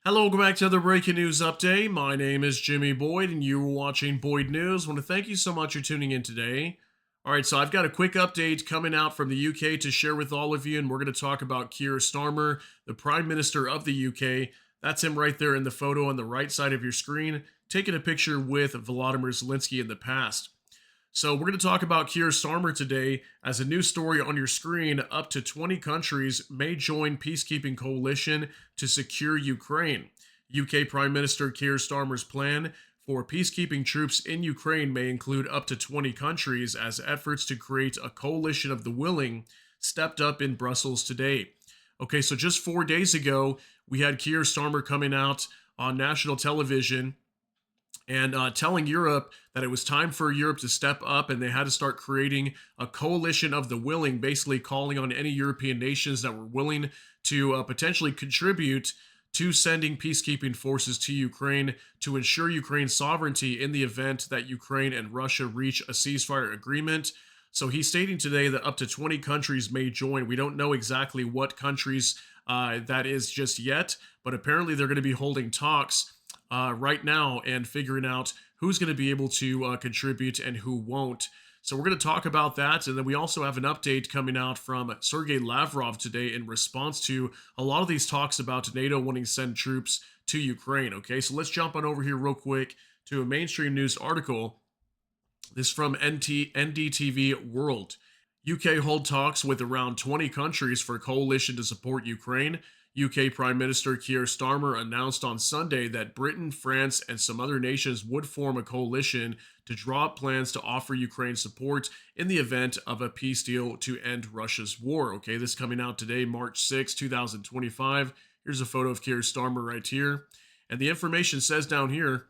Hello, welcome back to another breaking news update. My name is Jimmy Boyd, and you are watching Boyd News. I want to thank you so much for tuning in today. All right, so I've got a quick update coming out from the UK to share with all of you, and we're going to talk about Keir Starmer, the Prime Minister of the UK. That's him right there in the photo on the right side of your screen, taking a picture with Volodymyr Zelensky in the past. So, we're going to talk about Keir Starmer today. As a new story on your screen, up to 20 countries may join peacekeeping coalition to secure Ukraine. UK Prime Minister Keir Starmer's plan for peacekeeping troops in Ukraine may include up to 20 countries as efforts to create a coalition of the willing stepped up in Brussels today. Okay, so just 4 days ago, we had Keir Starmer coming out on national television and telling Europe that it was time for Europe to step up and they had to start creating a coalition of the willing, basically calling on any European nations that were willing to potentially contribute to sending peacekeeping forces to Ukraine to ensure Ukraine's sovereignty in the event that Ukraine and Russia reach a ceasefire agreement. So he's stating today that up to 20 countries may join. We don't know exactly what countries that is just yet, but apparently they're going to be holding talks right now and figuring out who's going to be able to contribute and who won't. So we're going to talk about that. And then we also have an update coming out from Sergei Lavrov today in response to a lot of these talks about NATO wanting to send troops to Ukraine. Okay, so let's jump on over here real quick to a mainstream news article. This is from NDTV World. UK hold talks with around 20 countries for a coalition to support Ukraine. UK Prime Minister Keir Starmer announced on Sunday that Britain, France, and some other nations would form a coalition to draw up plans to offer Ukraine support in the event of a peace deal to end Russia's war. Okay, this coming out today, March 6, 2025. Here's a photo of Keir Starmer right here. And the information says down here,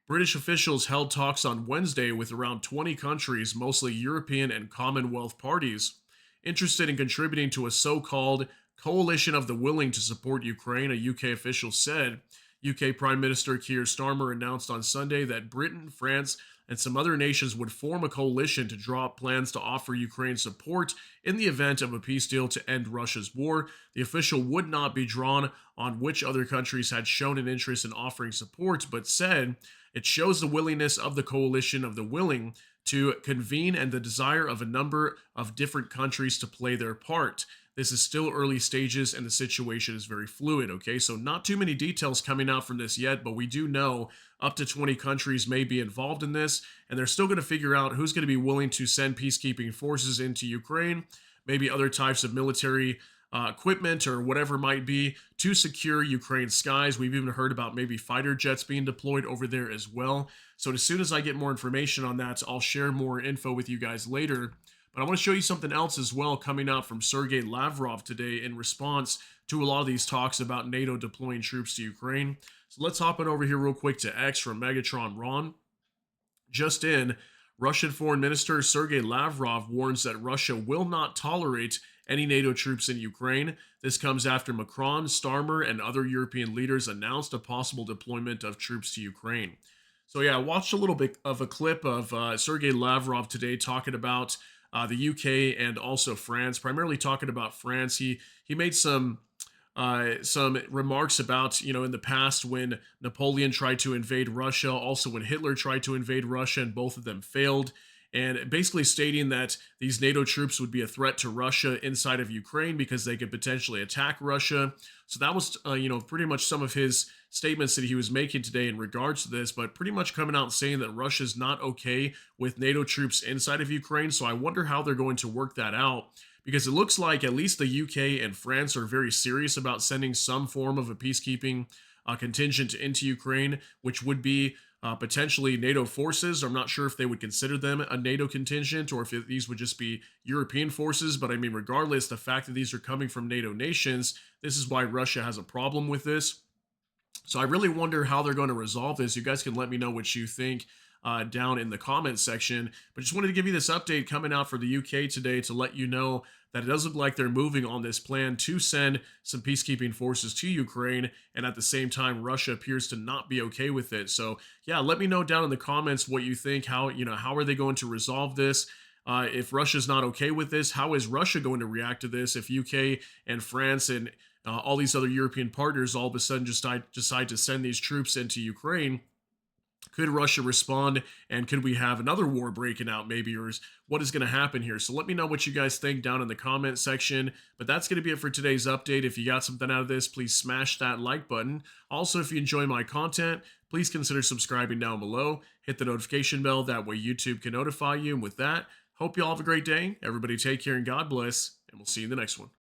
British officials held talks on Wednesday with around 20 countries, mostly European and Commonwealth parties, interested in contributing to a so-called coalition of the willing to support Ukraine, a UK official said. UK Prime Minister Keir Starmer announced on Sunday that Britain, France, and some other nations would form a coalition to draw up plans to offer Ukraine support in the event of a peace deal to end Russia's war. The official would not be drawn on which other countries had shown an interest in offering support, but said it shows the willingness of the coalition of the willing to convene and the desire of a number of different countries to play their part. This is still early stages and the situation is very fluid, okay? So not too many details coming out from this yet, but we do know up to 20 countries may be involved in this, and they're still going to figure out who's going to be willing to send peacekeeping forces into Ukraine, maybe other types of military equipment or whatever it might be to secure Ukraine's skies. We've even heard about maybe fighter jets being deployed over there as well. So as soon as I get more information on that, I'll share more info with you guys later. But I want to show you something else as well coming out from Sergei Lavrov today in response to a lot of these talks about NATO deploying troops to Ukraine. So let's hop on over here real quick to X from Megatron Ron. Just in, Russian Foreign Minister Sergei Lavrov warns that Russia will not tolerate any NATO troops in Ukraine. This comes after Macron, Starmer, and other European leaders announced a possible deployment of troops to Ukraine. So yeah, I watched a little bit of a clip of Sergei Lavrov today talking about the UK and also France, primarily talking about France. He made some remarks about, in the past when Napoleon tried to invade Russia, also when Hitler tried to invade Russia, and both of them failed. And basically stating that these NATO troops would be a threat to Russia inside of Ukraine because they could potentially attack Russia. So that was, pretty much some of his statements that he was making today in regards to this, but pretty much coming out and saying that Russia's not okay with NATO troops inside of Ukraine. So I wonder how they're going to work that out, because it looks like at least the UK and France are very serious about sending some form of a peacekeeping contingent into Ukraine, which would be potentially NATO forces. I'm not sure if they would consider them a NATO contingent or if these would just be European forces. But I mean, regardless, the fact that these are coming from NATO nations, this is why Russia has a problem with this. So I really wonder how they're going to resolve this. You guys can let me know what you think down in the comments section. But just wanted to give you this update coming out for the UK today to let you know that it does look like they're moving on this plan to send some peacekeeping forces to Ukraine. And at the same time, Russia appears to not be okay with it. So yeah, let me know down in the comments what you think. How are they going to resolve this? If Russia's not okay with this, how is Russia going to react to this? If UK and France and all these other European partners all of a sudden just decide to send these troops into Ukraine. Could Russia respond, and could we have another war breaking out maybe, or what is going to happen here? So let me know what you guys think down in the comment section. But that's going to be it for today's update. If you got something out of this, please smash that like button. Also, if you enjoy my content, please consider subscribing down below. Hit the notification bell, that way YouTube can notify you. And with that, hope you all have a great day. Everybody take care and God bless, and we'll see you in the next one.